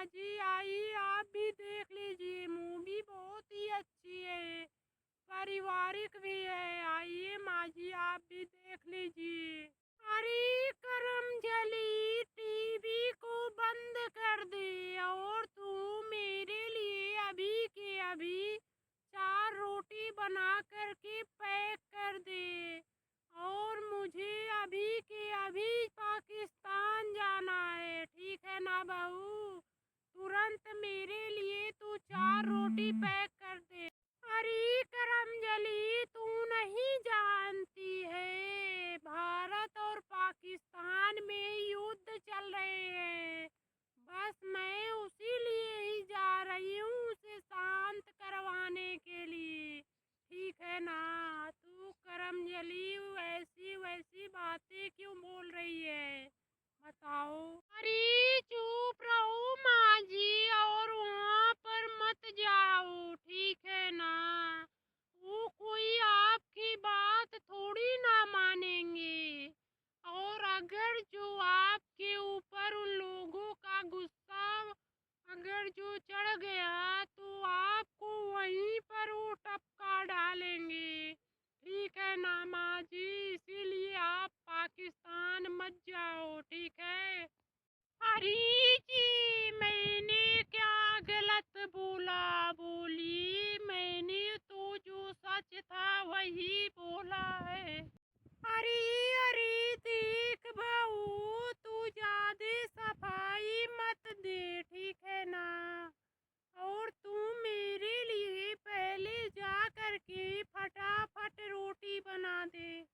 माँ जी, आइए आप भी देख लीजिए, मूवी बहुत ही अच्छी है, पारिवारिक भी है। आइए माँ जी, आप भी देख लीजिए। अरे करम जली, टीवी को बंद कर दे और तू मेरे लिए अभी के अभी 4 रोटी बना कर के पैक कर दे। और मुझे अभी के अभी पाकिस्तान जाना है, ठीक है ना बहू? तुरंत मेरे लिए तू 4 रोटी पैक कर दे। अरे करमजली, तू नहीं जानती है, भारत और पाकिस्तान में युद्ध चल रहे हैं। बस मैं उसी लिए ही जा रही हूँ, उसे शांत करवाने के लिए, ठीक है ना? तू करमजली ऐसी वैसी बातें क्यों बोल रही है, बताओ? अरे चुप रहो माँ जी, और वहाँ पर मत जाओ, ठीक है ना? वो कोई आपकी बात थोड़ी ना मानेंगे। और अगर जो आपके ऊपर उन लोगों का गुस्सा अगर जो चढ़ गया तो आपको वहीं पर वो टपका डालेंगे, ठीक है ना माँ जी? इसीलिए आप पाकिस्तान मत जाओ, ठीक है? अरे जी, मैंने क्या गलत बोला? बोली, मैंने तो जो सच था वही बोला है। अरे अरे देख बहू, तू ज्यादा सफाई मत दे, ठीक है ना? और तू मेरे लिए पहले जा कर के फटाफट रोटी बना दे,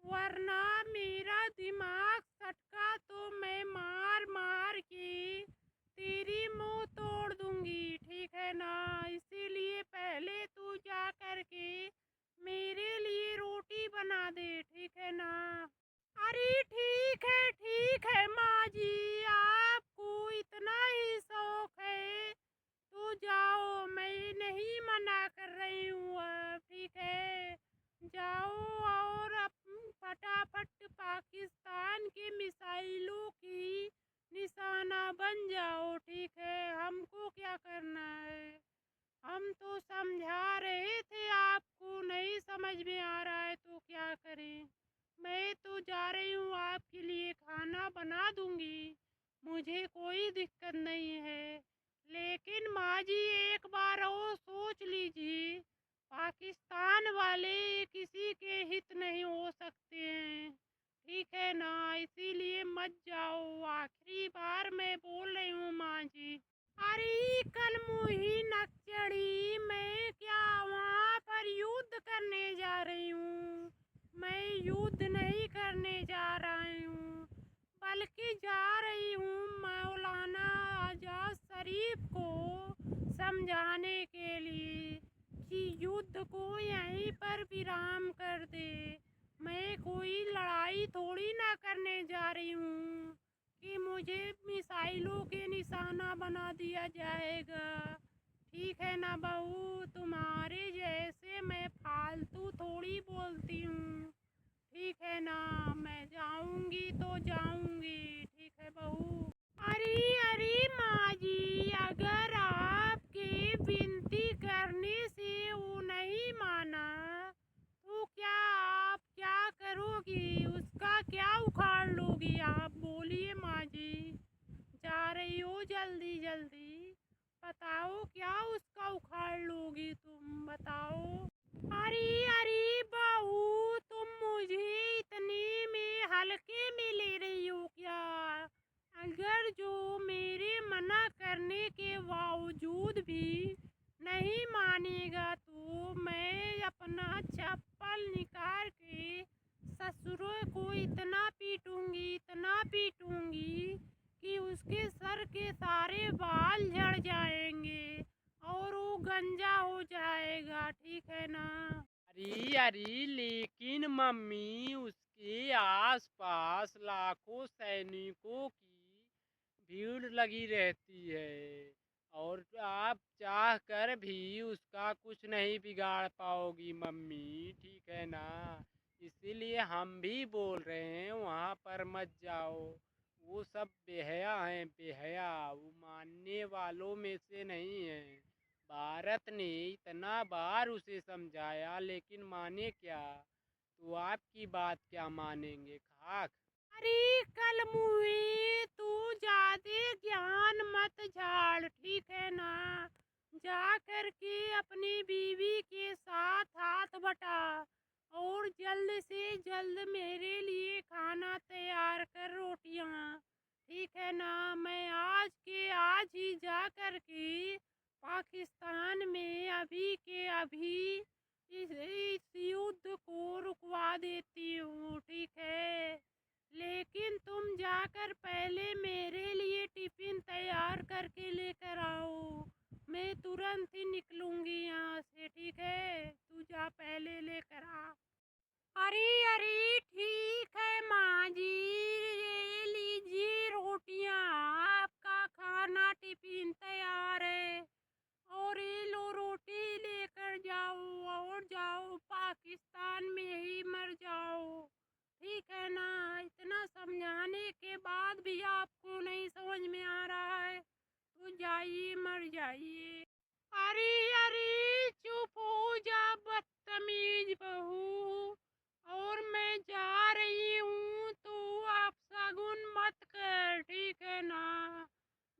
वरना मेरा दिमाग सटका तो मैं मार मार के तेरी मुंह तोड़ दूंगी, ठीक है ना? इसीलिए पहले तू जा कर के मेरे लिए रोटी बना दे, ठीक है ना? अरे ठीक है माँ जी, आपको इतना ही शौक है तो जाओ, मैं नहीं मना कर रही हूँ अब, ठीक है? जाओ और फटाफट पाकिस्तान के मिसाइलों की निशाना बन जाओ, ठीक है? हमको क्या करना है? हम तो समझा रहे थे आपको, नहीं समझ में आ रहा है तो क्या करें? मैं तो जा रही हूँ, आपके लिए खाना बना दूंगी, मुझे कोई दिक्कत नहीं है। लेकिन माँ जी, एक बार और सोच लीजिए, पाकिस्तान वाले किसी के हित नहीं हो सकते हैं, ठीक है ना? इसीलिए मत जाओ, आखिरी बार मैं बोल रही हूँ माँ जी। अरे कल मुही नक्चड़ी, मैं क्या वहाँ पर युद्ध करने जा रही हूँ? मैं युद्ध नहीं करने जा रही हूँ, बल्कि जा रही हूँ मौलाना आजाद शरीफ को समझाने के लिए कि युद्ध को यहीं पर विराम कर दे। मैं कोई लड़ाई थोड़ी ना करने जा रही हूँ कि मुझे मिसाइलों के निशाना बना दिया जाएगा, ठीक है ना बहू? तुम्हारे जैसे मैं फालतू थोड़ी बोलती हूँ, ठीक है ना? मैं जाऊंगी तो जाऊंगी, ठीक है बहू? अरे अरे माँ जी, अगर आपके विनती करने से वो नहीं माना तो क्या आप क्या करोगी? उसका क्या उखाड़ लोगी आप? बोलिए माँ जी, जा रही हो जल्दी जल्दी, बताओ क्या उसका उखाड़ लोगी तुम, बताओ? अरे अरे बहू, तुम मुझे इतने में हल्के में ले रही हो क्या? अगर जो मेरे मना करने के बावजूद भी नहीं मानेगा तो मैं अपना चप्पल निकाल के ससुरों को इतना पीटूंगी, इतना पीटूंगी कि उसके सर के सारे बाल झड़ जाएंगे और वो गंजा हो जाएगा, ठीक है ना? अरे अरे, लेकिन मम्मी, उसके आसपास लाखों सैनिकों की भीड़ लगी रहती है और आप चाह कर भी उसका कुछ नहीं बिगाड़ पाओगी मम्मी, ठीक है ना? इसीलिए हम भी बोल रहे हैं वहाँ पर मत जाओ। वो सब बेहया हैं, बेहया। वो मानने वालों में से नहीं है। भारत ने इतना बार उसे समझाया लेकिन माने क्या। तो आपकी बात क्या मानेंगे, खाक। अरे कल मुए तू ज्यादा ज्ञान मत झाड़, ठीक है ना। जा करके अपनी बीवी के साथ हाथ बटा और जल्द से जल्द मेरे लिए खाना तैयार कर, रोटियां, ठीक है ना। मैं आज के आज ही जा करके पाकिस्तान में अभी के अभी इस युद्ध को रुकवा देती हूँ, ठीक है। लेकिन तुम जाकर पहले मेरे लिए टिफिन तैयार करके लेकर आओ। मैं तुरंत ही निकलूंगी यहाँ से, ठीक है। तू जा पहले लेकर आ। अरे अरे ठीक है माँ जी, ये लीजिए रोटियाँ, आपका खाना टिफिन तैयार है। और ये लो रोटी लेकर जाओ और जाओ पाकिस्तान में ही मर जाओ, ठीक है ना। इतना समझाने के बाद भी आपको नहीं समझ में आ रहा है तो जाइए, मर जाइए। अरे अरे चुप हो जा बदतमीज बहू। और मैं जा रही हूँ तो आप शगुन मत कर, ठीक है ना।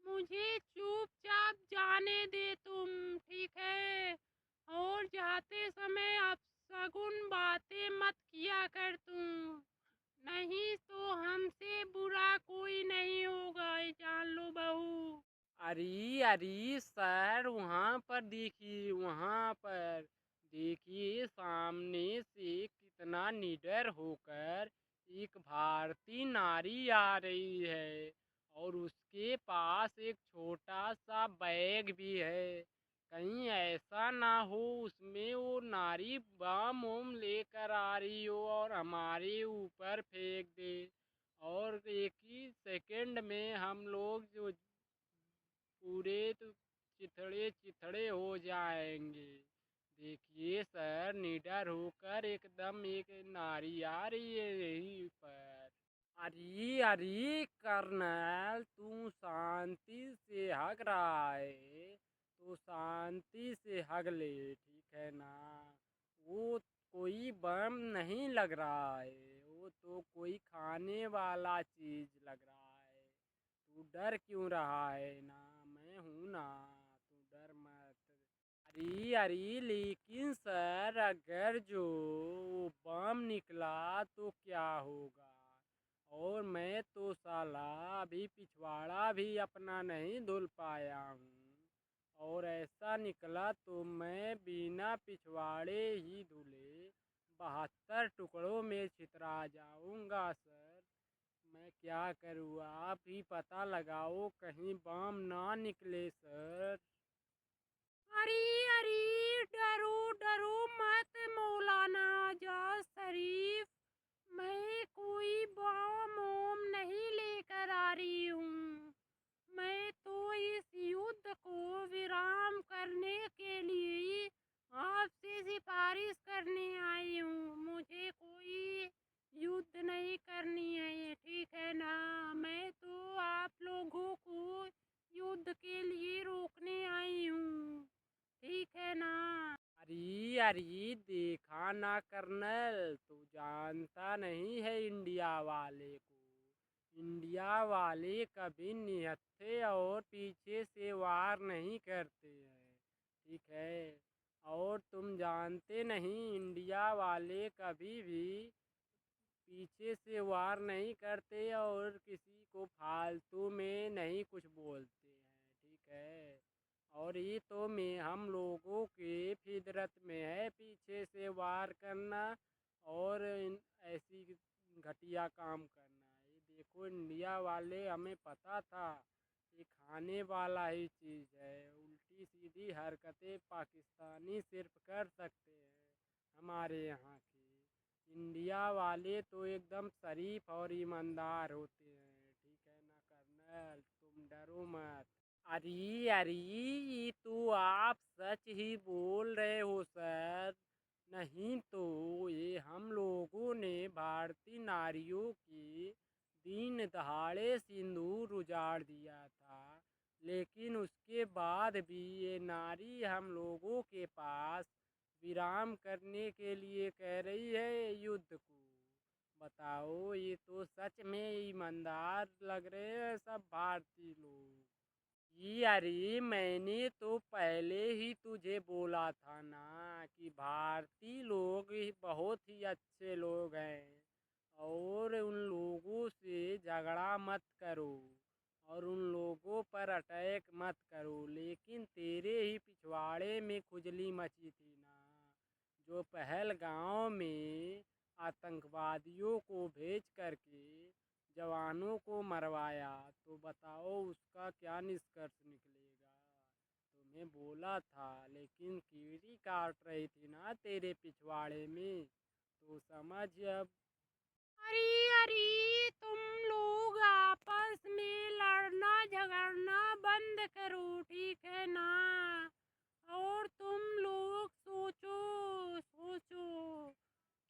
मुझे चुपचाप जाने दे तुम, ठीक है। और जाते समय आप शगुन बातें मत किया कर तुम, नहीं तो हमसे बुरा कोई नहीं होगा, ये जान लो बहू। अरे अरे सर, वहाँ पर देखिए, वहाँ पर देखिए, सामने से कितना निडर होकर एक भारतीय नारी आ रही है। और उसके पास एक छोटा सा बैग भी है। कहीं ऐसा ना हो उसमें वो नारी बम वम लेकर आ रही हो और हमारे ऊपर फेंक दे। और एक ही सेकंड में हम लोग जो पूरे तो चिथड़े चिथड़े हो जाएंगे। देखिए सर, निडर होकर एकदम एक नारी आ रही है यहीं पर। अरे अरे कर्नल, तू शांति से हग रहा है तो शांति से हग ले, ठीक है ना। वो कोई बम नहीं लग रहा है, वो तो कोई खाने वाला चीज लग रहा है। तू डर क्यों रहा है ना, मैं हूं ना, तू डर मत। अरे अरे लेकिन सर, अगर जो वो बम निकला तो क्या होगा। और मैं तो साला अभी पिछवाड़ा भी अपना नहीं धुल पाया हूँ। और ऐसा निकला तो मैं बिना पिछवाड़े ही धुले 72 टुकड़ों में छितरा जाऊंगा सर। मैं क्या करूँ, आप ही पता लगाओ, कहीं बम ना निकले सर। अरे अरे डरो डरो मत मौलाना आजाद शरीफ, मैं कोई बम ओम नहीं लेकर आ रही हूँ। मैं तो इस युद्ध को विराम करने के लिए आपसे सिफारिश करने आई हूँ। मुझे कोई युद्ध नहीं करनी है, ये ठीक है ना। मैं तो आप लोगों को युद्ध के लिए रोकने आई हूँ, ठीक है ना। अरे अरे देखा ना कर्नल, तू जानता नहीं है इंडिया वाले को। इंडिया वाले कभी निहत्थे और पीछे से वार नहीं करते हैं, ठीक है। और तुम जानते नहीं, इंडिया वाले कभी भी पीछे से वार नहीं करते और किसी को फालतू में नहीं कुछ बोलते हैं, ठीक है। और ये तो में हम लोगों के फितरत में है पीछे से वार करना और ऐसी घटिया काम करना। ये देखो, इंडिया वाले, हमें पता था ये खाने वाला ही चीज़ है। उल्टी सीधी हरकतें पाकिस्तानी सिर्फ कर सकते हैं हमारे यहाँ के। इंडिया वाले तो एकदम शरीफ और ईमानदार होते हैं, ठीक है ना कर्नल, तुम डरो मत। अरे अरे ये तो आप सच ही बोल रहे हो सर। नहीं तो ये हम लोगों ने भारतीय नारियों की दिन दहाड़े सिंदूर उजाड़ दिया था, लेकिन उसके बाद भी ये नारी हम लोगों के पास विराम करने के लिए कह रही है युद्ध को। बताओ, ये तो सच में ईमानदार लग रहे हैं सब भारतीय लोग। ये अरे मैंने तो पहले ही तुझे बोला था ना कि भारतीय लोग ही बहुत ही अच्छे लोग हैं और उन लोगों से झगड़ा मत करो और उन लोगों पर अटैक मत करो। लेकिन तेरे ही पिछवाड़े में खुजली मची थी ना, जो पहलगांव में आतंकवादियों को भेज करके जवानों को मरवाया, तो बताओ उसका क्या निष्कर्ष निकलेगा। तुम्हें बोला था, लेकिन कीड़ी काट रही थी ना तेरे पिछवाड़े में, तो समझ अब। अरे अरे, तुम लोग आपस में लड़ना झगड़ना बंद करो, ठीक है ना। और तुम लोग सोचो सोचो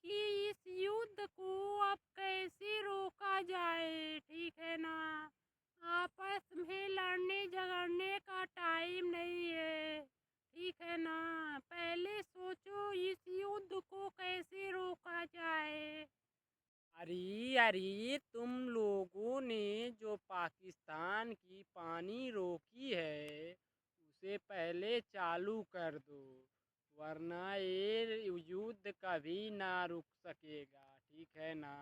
कि इस युद्ध को अब कैसे रोका जाए, ठीक है ना। आपस में लड़ने झगड़ने का टाइम नहीं है, ठीक है ना। पहले सोचो इस युद्ध को कैसे रोका जाए। अरे अरे, तुम लोगों ने जो पाकिस्तान की पानी रोकी है उसे पहले चालू कर दो, वरना ये युद्ध कभी ना रुक सकेगा, ठीक है ना।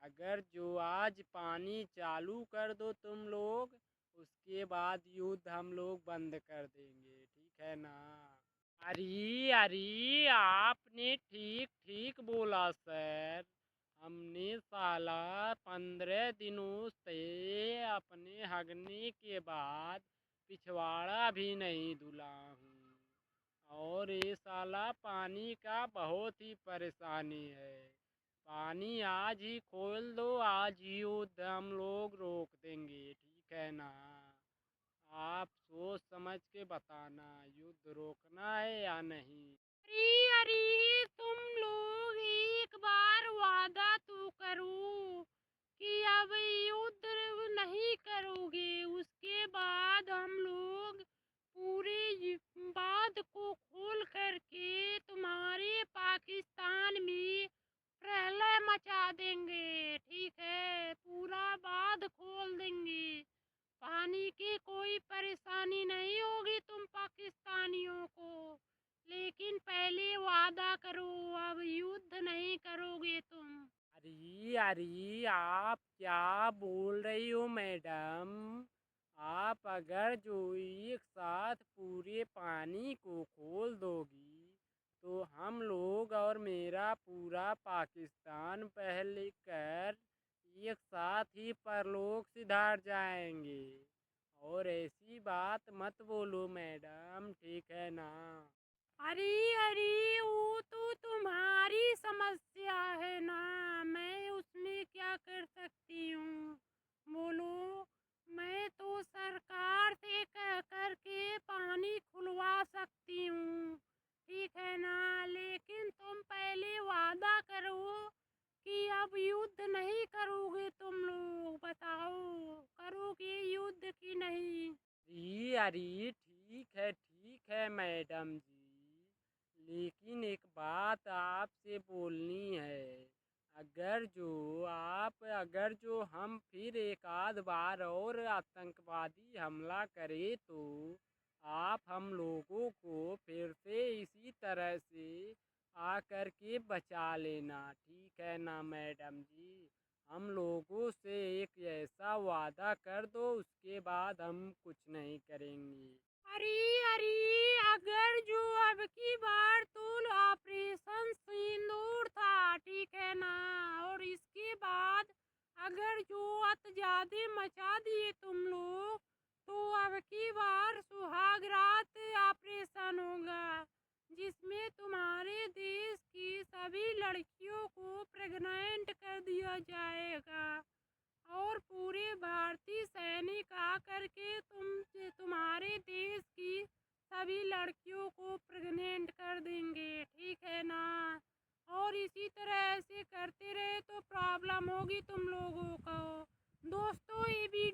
अगर जो आज पानी चालू कर दो तुम लोग, उसके बाद युद्ध हम लोग बंद कर देंगे, ठीक है ना। अरे अरे, आपने ठीक ठीक बोला सर। हमने साला 15 दिनों से अपने हगने के बाद पिछवाड़ा भी नहीं धुला हूँ, और ये साला पानी का बहुत ही परेशानी है। पानी आज ही खोल दो, आज ही युद्ध हम लोग रोक देंगे, ठीक है ना। आप सोच समझ के बताना, युद्ध रोकना है या नहीं। अरे अरे, तुम लोग एक बार वादा तो करो कि अब युद्ध नहीं करोगे। उसके बाद हम लोग पूरे बांध को खोल करके तुम्हारे पाकिस्तान में प्रलय मचा देंगे, ठीक है। पूरा बांध खोल देंगे, पानी की कोई परेशानी नहीं होगी तुम पाकिस्तानियों को। लेकिन पहले वादा करो, अब युद्ध नहीं करोगे तुम। अरे अरे, आप क्या बोल रही हो मैडम। आप अगर जो एक साथ पूरे पानी को खोल दोगी, तो हम लोग और मेरा पूरा पाकिस्तान पहले कर एक साथ ही परलोक सिधार जाएंगे। और ऐसी बात मत बोलो मैडम, ठीक है ना। अरे अरे, वो तो तुम्हारी समस्या है ना, मैं उसमें क्या कर सकती हूँ। बोलो। मैं तो सरकार से कह करके पानी खुलवा सकती हूँ, ठीक है ना। लेकिन तुम पहले वादा करो कि अब युद्ध नहीं करोगे तुम लोग। बताओ, करोगे युद्ध की नहीं। जी अरे, ठीक है मैडम जी, लेकिन एक बात आपसे बोलनी है। अगर जो हम फिर एक आध बार और आतंकवादी हमला करें, तो आप हम लोगों को फिर से इसी तरह से आकर के बचा लेना, ठीक है ना मैडम जी। हम लोगों से एक ऐसा वादा कर दो, उसके बाद हम कुछ नहीं करेंगे। अरे अरे, अगर जो अब की बार तो ऑपरेशन सिंदूर था, ठीक है ना। और इसके बाद अगर जो अत्याचार मचा दिए तुम लोग, तो अब की बार सुहाग रात ऑपरेशन होगा, जिसमें तुम्हारे देश की सभी लड़कियों को प्रेग्नेंट कर दिया जाएगा। और पूरे भारतीय सैनिक आकर के तुम्हारे देश की सभी लड़कियों को प्रेग्नेंट कर देंगे, ठीक है ना। और इसी तरह ऐसे करते रहे तो प्रॉब्लम होगी तुम लोगों को। दोस्तों, ये वीडियो